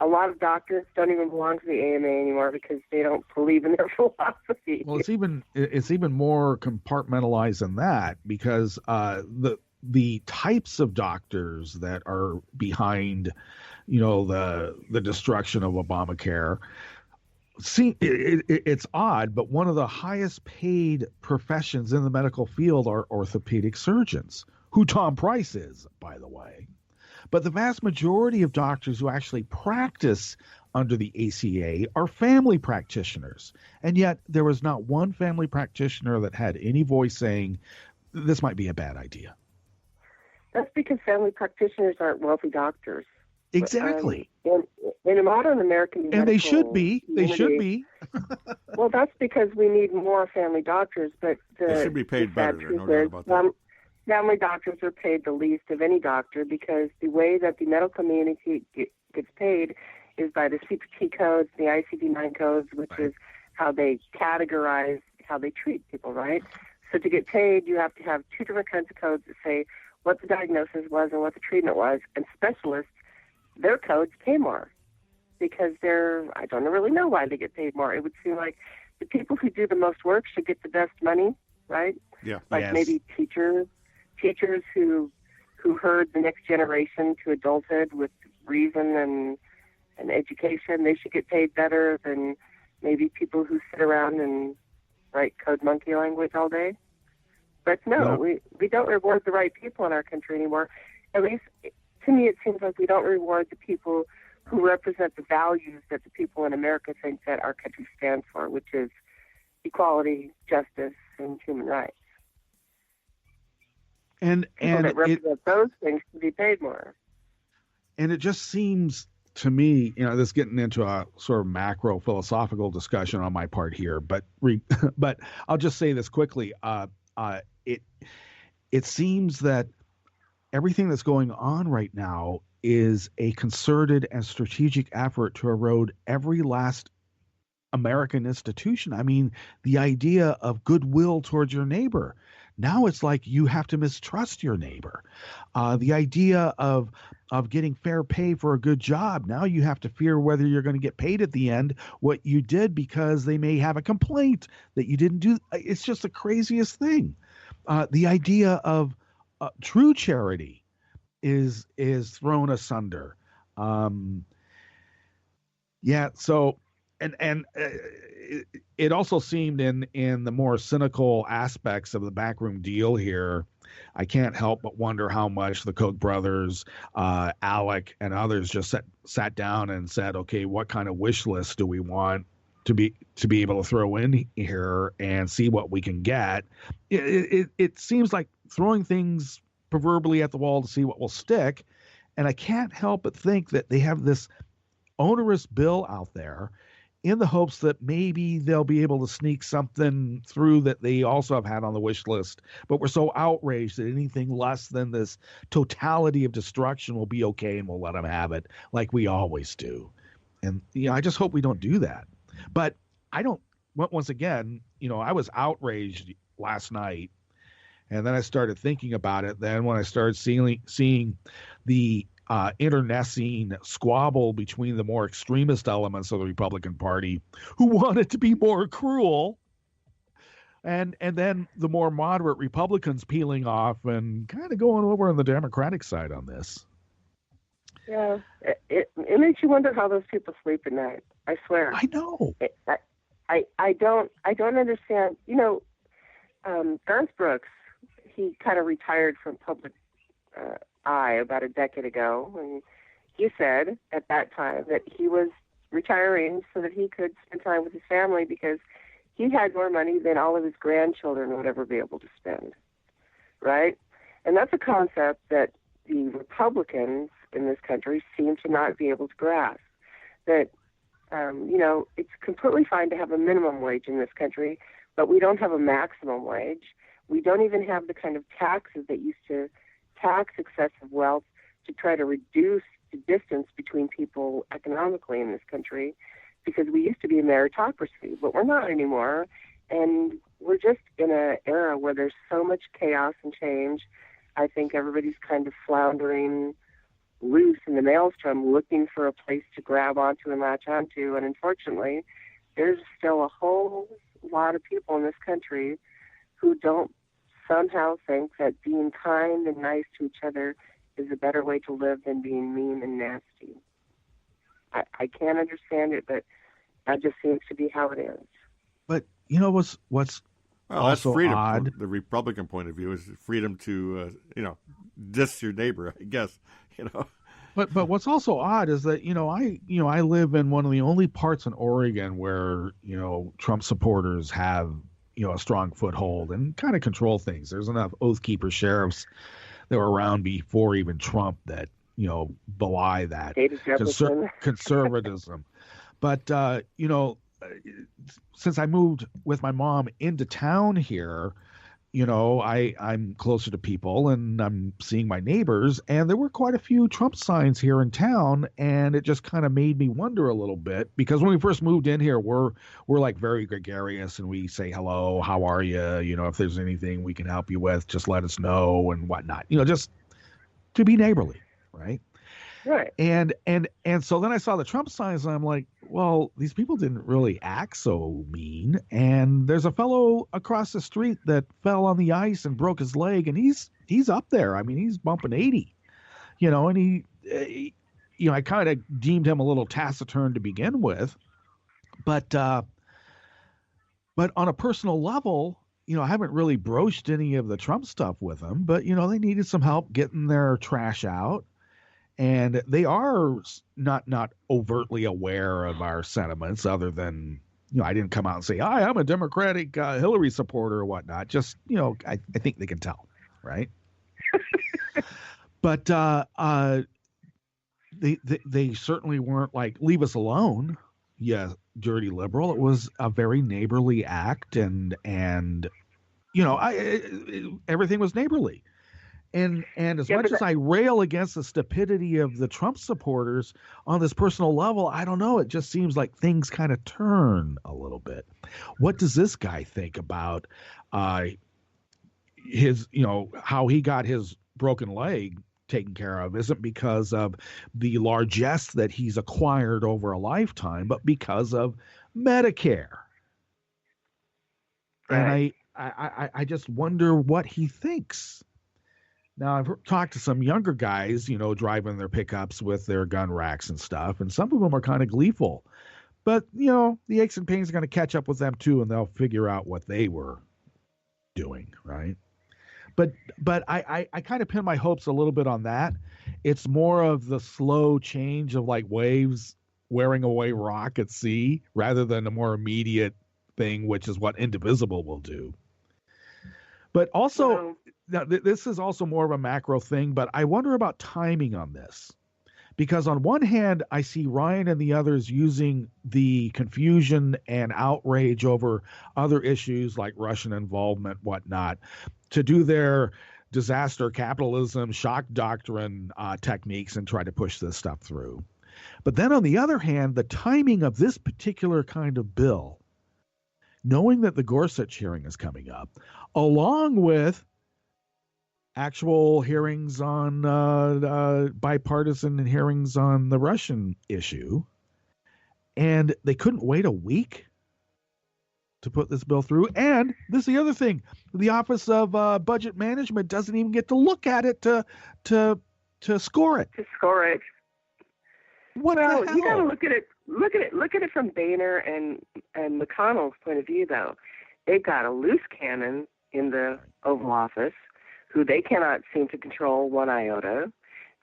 A lot of doctors don't even belong to the AMA anymore because they don't believe in their philosophy. Well, it's even more compartmentalized than that, because the types of doctors that are behind, the destruction of Obamacare. See, it's odd, but one of the highest paid professions in the medical field are orthopedic surgeons, who Tom Price is, by the way. But the vast majority of doctors who actually practice under the ACA are family practitioners. And yet there was not one family practitioner that had any voice saying this might be a bad idea. That's because family practitioners aren't wealthy doctors. Exactly. In a modern American and they should be. They should be. Well, that's because we need more family doctors, but they should be paid better. There's no doubt about that. Family doctors are paid the least of any doctor because the way that the medical community gets paid is by the CPT codes, the ICD-9 codes, which is how they categorize how they treat people, right? So to get paid, you have to have two different kinds of codes that say what the diagnosis was and what the treatment was. And specialists, their codes pay more because I don't really know why they get paid more. It would seem like the people who do the most work should get the best money, right? Yeah. Like maybe teachers who herd the next generation to adulthood with reason and education, they should get paid better than maybe people who sit around and write code monkey language all day. But no, we don't reward the right people in our country anymore. At least to me, it seems like we don't reward the people who represent the values that the people in America think that our country stands for, which is equality, justice, and human rights. And that represent those things to be paid more. And it just seems to me, this getting into a sort of macro philosophical discussion on my part here, but I'll just say this quickly. It seems that everything that's going on right now is a concerted and strategic effort to erode every last American institution. I mean, the idea of goodwill towards your neighbor. Now it's like you have to mistrust your neighbor. The idea of getting fair pay for a good job. Now you have to fear whether you're going to get paid at the end what you did because they may have a complaint that you didn't do. It's just the craziest thing. The idea of true charity is thrown asunder. So it also seemed in the more cynical aspects of the backroom deal here, I can't help but wonder how much the Koch brothers, Alec, and others just sat down and said, okay, what kind of wish list do we want to be able to throw in here and see what we can get? It seems like throwing things proverbially at the wall to see what will stick. And I can't help but think that they have this onerous bill out there in the hopes that maybe they'll be able to sneak something through that they also have had on the wish list. But we're so outraged that anything less than this totality of destruction will be okay and we'll let them have it like we always do. And, I just hope we don't do that. But once again, I was outraged last night. And then I started thinking about it. Then when I started seeing the internecine squabble between the more extremist elements of the Republican Party who wanted to be more cruel, and then the more moderate Republicans peeling off and kind of going over on the Democratic side on this. Yeah, it makes you wonder how those people sleep at night. I swear. I know. I don't understand. Garth Brooks, he kind of retired from public eye about a decade ago, and he said at that time that he was retiring so that he could spend time with his family because he had more money than all of his grandchildren would ever be able to spend, right? And that's a concept that the Republicans in this country seem to not be able to grasp, that it's completely fine to have a minimum wage in this country, but we don't have a maximum wage. We don't even have the kind of taxes that used to tax excessive wealth to try to reduce the distance between people economically in this country, because we used to be a meritocracy, but we're not anymore. And we're just in an era where there's so much chaos and change. I think everybody's kind of floundering loose in the maelstrom, looking for a place to grab onto and latch onto. And unfortunately, there's still a whole lot of people in this country who don't somehow think that being kind and nice to each other is a better way to live than being mean and nasty. I can't understand it, but that just seems to be how it is. But what's that's freedom. odd. From the Republican point of view is freedom to diss your neighbor, I guess. But what's also odd is that I live in one of the only parts in Oregon where Trump supporters have a strong foothold and kind of control things. There's enough Oath Keeper sheriffs that were around before even Trump that belie that conservatism. But since I moved with my mom into town here, I'm closer to people and I'm seeing my neighbors, and there were quite a few Trump signs here in town, and it just kind of made me wonder a little bit, because when we first moved in here, we're like very gregarious and we say hello, how are you? If there's anything we can help you with, just let us know and whatnot. Just to be neighborly, right? Right. And so then I saw the Trump signs and I'm like, well, these people didn't really act so mean. And there's a fellow across the street that fell on the ice and broke his leg, and he's up there. I mean, he's bumping 80, and he I kind of deemed him a little taciturn to begin with, but on a personal level, I haven't really broached any of the Trump stuff with them, but they needed some help getting their trash out. And they are not overtly aware of our sentiments, other than, I didn't come out and say, hi, I'm a Democratic Hillary supporter or whatnot. Just, I think they can tell, right? But they certainly weren't like, leave us alone, yeah, dirty liberal. It was a very neighborly act, and everything was neighborly. And as much as I rail against the stupidity of the Trump supporters on this personal level, I don't know. It just seems like things kind of turn a little bit. What does this guy think about his, how he got his broken leg taken care of? Isn't because of the largesse that he's acquired over a lifetime, but because of Medicare. Right. And I just wonder what he thinks. Now, I've talked to some younger guys, driving their pickups with their gun racks and stuff, and some of them are kind of gleeful. But, the aches and pains are going to catch up with them, too, and they'll figure out what they were doing, right? But I kind of pin my hopes a little bit on that. It's more of the slow change of like waves wearing away rock at sea rather than a more immediate thing, which is what Indivisible will do. But also... Now, this is also more of a macro thing, but I wonder about timing on this. Because on one hand, I see Ryan and the others using the confusion and outrage over other issues like Russian involvement, whatnot, to do their disaster capitalism, shock doctrine techniques and try to push this stuff through. But then on the other hand, the timing of this particular kind of bill, knowing that the Gorsuch hearing is coming up, along with actual hearings on bipartisan hearings on the Russian issue, and they couldn't wait a week to put this bill through. And this is the other thing: the Office of Budget Management doesn't even get to look at it to score it. To score it. What well, the hell? You got to look at it from Boehner and McConnell's point of view, though. They've got a loose cannon in the Oval Office who they cannot seem to control one iota.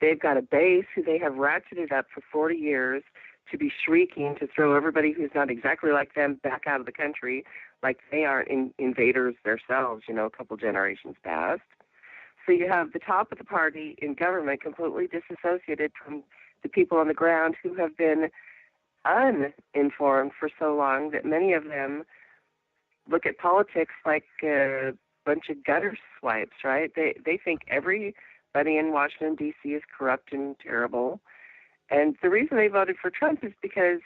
They've got a base who they have ratcheted up for 40 years to be shrieking to throw everybody who's not exactly like them back out of the country, like they aren't invaders themselves, a couple generations past. So you have the top of the party in government completely disassociated from the people on the ground who have been uninformed for so long that many of them look at politics like bunch of gutter swipes, right? They think everybody in Washington, D.C. is corrupt and terrible. And the reason they voted for Trump is because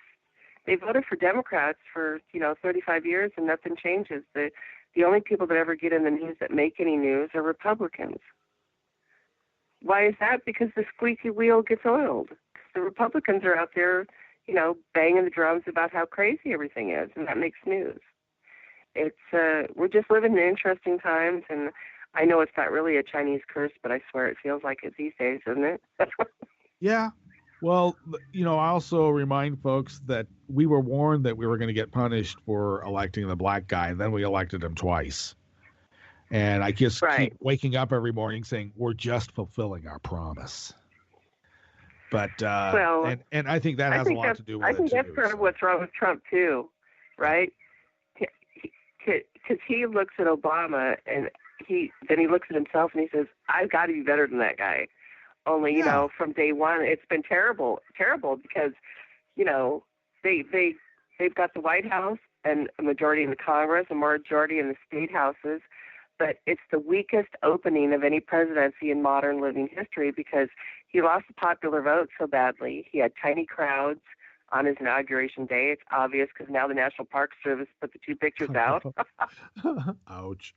they voted for Democrats for, 35 years and nothing changes. The only people that ever get in the news that make any news are Republicans. Why is that? Because the squeaky wheel gets oiled. The Republicans are out there, banging the drums about how crazy everything is, and that makes news. We're just living in interesting times, and I know it's not really a Chinese curse, but I swear it feels like it these days, isn't it? Yeah. Well, I also remind folks that we were warned that we were going to get punished for electing the black guy, and then we elected him twice. And I just keep waking up every morning saying, we're just fulfilling our promise. But Well, and I think that has a lot to do with it. I think that's part of what's wrong with Trump too, right? Because he looks at Obama and he looks at himself and he says, "I've got to be better than that guy." Only, you know, from day one, it's been terrible because, you know, they've got the White House and a majority in the Congress, a majority in the state houses, but it's the weakest opening of any presidency in modern living history because he lost the popular vote so badly. He had tiny crowds on his inauguration day. It's obvious because now the National Park Service put the 2 pictures out. Ouch.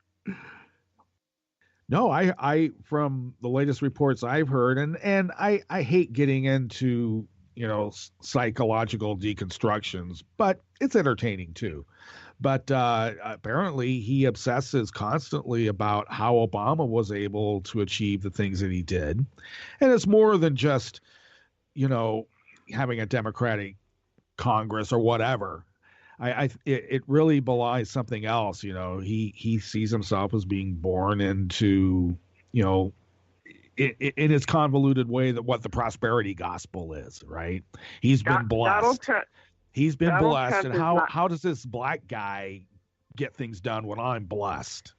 No, I from the latest reports I've heard, and I hate getting into, you know, psychological deconstructions, but it's entertaining too. But apparently he obsesses constantly about how Obama was able to achieve the things that he did. And it's more than just, you know, having a Democratic Congress or whatever. It really belies something else. You know, he sees himself as being born into, you know, in his convoluted way, that what the prosperity gospel is, right? He's been blessed. He's been blessed. And how does this black guy get things done when I'm blessed?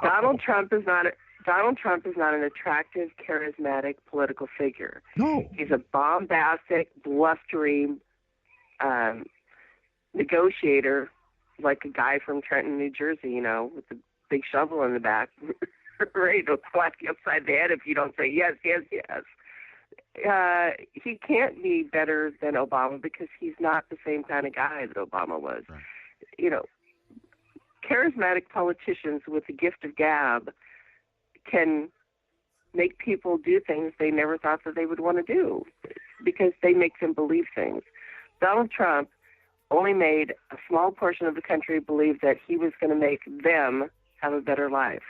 Donald Trump is not an attractive, charismatic political figure. No. He's a bombastic, blustering negotiator, like a guy from Trenton, New Jersey, you know, with the big shovel in the back, ready to slap you upside the head if you don't say yes, yes, yes. He can't be better than Obama because he's not the same kind of guy that Obama was. Right. You know, charismatic politicians with the gift of gab can make people do things they never thought that they would want to do because they make them believe things. Donald Trump only made a small portion of the country believe that he was going to make them have a better life.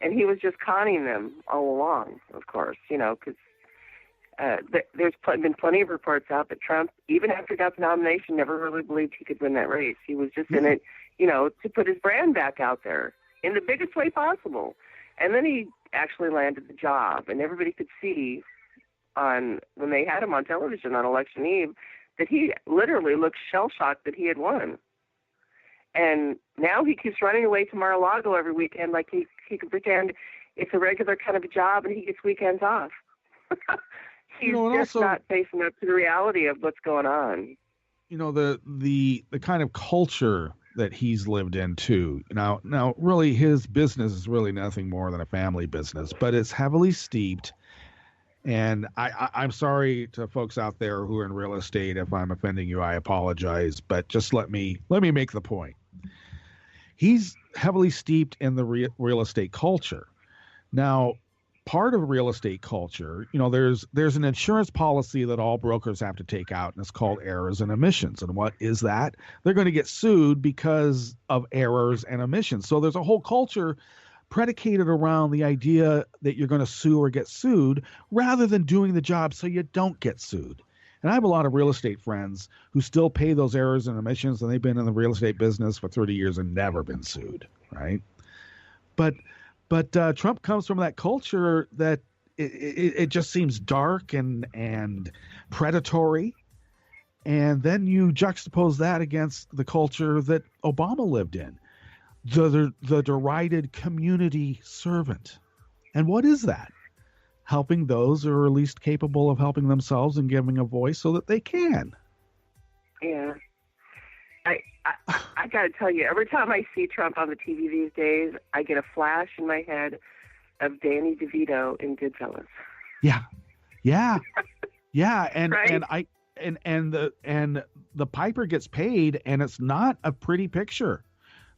And he was just conning them all along, of course, you know, because there's been plenty of reports out that Trump, even after he got the nomination, never really believed he could win that race. He was just in it, you know, to put his brand back out there in the biggest way possible. And then he actually landed the job, and everybody could see when they had him on television on election eve that he literally looked shell-shocked that he had won. And now he keeps running away to Mar-a-Lago every weekend like he can pretend it's a regular kind of a job and he gets weekends off. He's just not facing up to the reality of what's going on. You know, the kind of culture that he's lived in too. Now really his business is really nothing more than a family business, but it's heavily steeped. And I'm sorry to folks out there who are in real estate. If I'm offending you, I apologize, but just let me make the point. He's heavily steeped in the real estate culture. Now, part of real estate culture, you know, there's an insurance policy that all brokers have to take out, and it's called errors and omissions. And what is that? They're going to get sued because of errors and omissions. So there's a whole culture predicated around the idea that you're going to sue or get sued rather than doing the job so you don't get sued. And I have a lot of real estate friends who still pay those errors and omissions, and they've been in the real estate business for 30 years and never been sued, right? But Trump comes from that culture that it just seems dark and predatory. And then you juxtapose that against the culture that Obama lived in. The derided community servant. And what is that? Helping those who are least capable of helping themselves and giving a voice so that they can. Yeah. I got to tell you, every time I see Trump on the TV these days, I get a flash in my head of Danny DeVito in Goodfellas. Yeah. And right? and the piper gets paid, and it's not a pretty picture.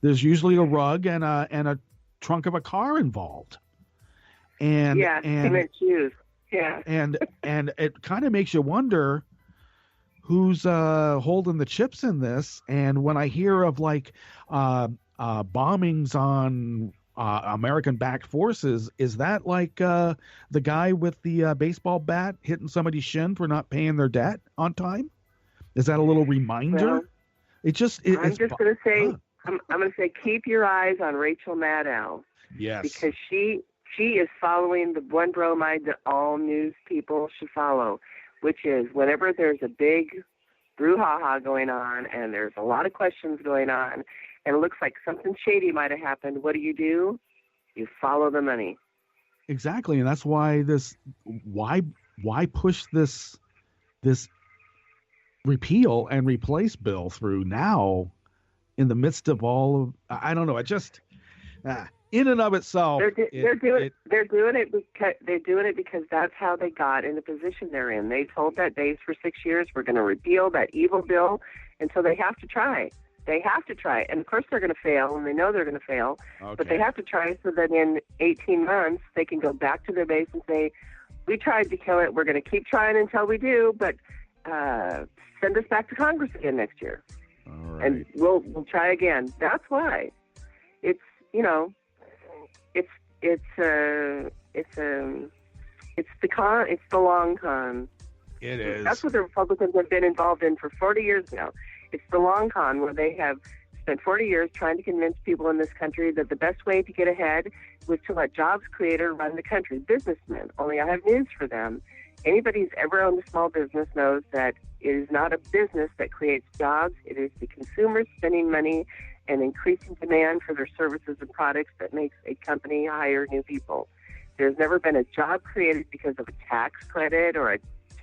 There's usually a rug and a trunk of a car involved. And cement shoes. Yeah. And it kind of makes you wonder who's holding the chips in this. And when I hear of like bombings on American-backed forces, is that like the guy with the baseball bat hitting somebody's shin for not paying their debt on time? Is that a little reminder? Well, I'm just going to say. I'm going to say keep your eyes on Rachel Maddow. Yes. Because she is following the one bromide that all news people should follow. which is whenever there's a big brouhaha going on and there's a lot of questions going on and it looks like something shady might have happened, what do? You follow the money. Exactly, and that's why why push this repeal and replace bill through now in the midst of all of, I don't know, it just in and of itself they're doing it because that's how they got in the position they're in. They told that base for 6 years we're going to repeal that evil bill, and so they have to try. And of course they're going to fail, and they know they're going to fail, but they have to try so that in 18 months they can go back to their base and say, we tried to kill it, we're going to keep trying until we do, but send us back to Congress again next year. All right. And we'll try again. That's why. It's the long con. It is. That's what the Republicans have been involved in for 40 years now. It's the long con, where they have spent 40 years trying to convince people in this country that the best way to get ahead was to let jobs creator run the country, businessmen. Only I have news for them. Anybody who's ever owned a small business knows that it is not a business that creates jobs. It is the consumers spending money and increasing demand for their services and products that makes a company hire new people. There's never been a job created because of a tax credit or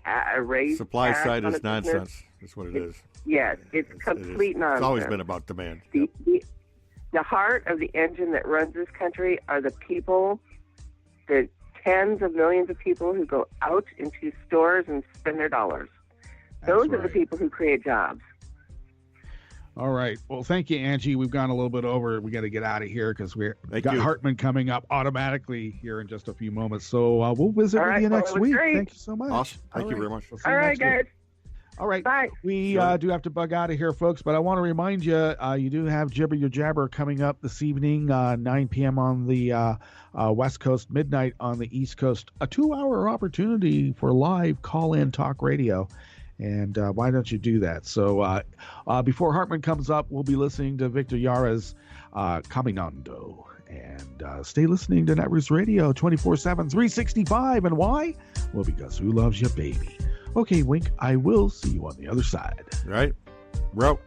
a raise. Supply tax side on is a business. nonsense. That's what it is. Yes, it's complete nonsense. It's always been about demand. The heart of the engine that runs this country are the people, the tens of millions of people who go out into stores and spend their dollars. Those are the people who create jobs. All right. Well, thank you, Angie. We've gone a little bit over. We got to get out of here because we've got Hartman coming up automatically here in just a few moments. So we'll visit with you next week. Great. Thank you so much. Awesome. Thank you very much. We'll All right, guys. All right. Bye. We do have to bug out of here, folks, but I want to remind you, you do have Jibber Your Jabber coming up this evening, 9 p.m. on the West Coast, midnight on the East Coast. A 2-hour opportunity for live call-in talk radio. And why don't you do that? So before Hartman comes up, we'll be listening to Victor Yara's Caminando. And stay listening to Netroots Radio 24/7, 365. And why? Well, because who loves you, baby? Okay, Wink, I will see you on the other side. Right. Bro.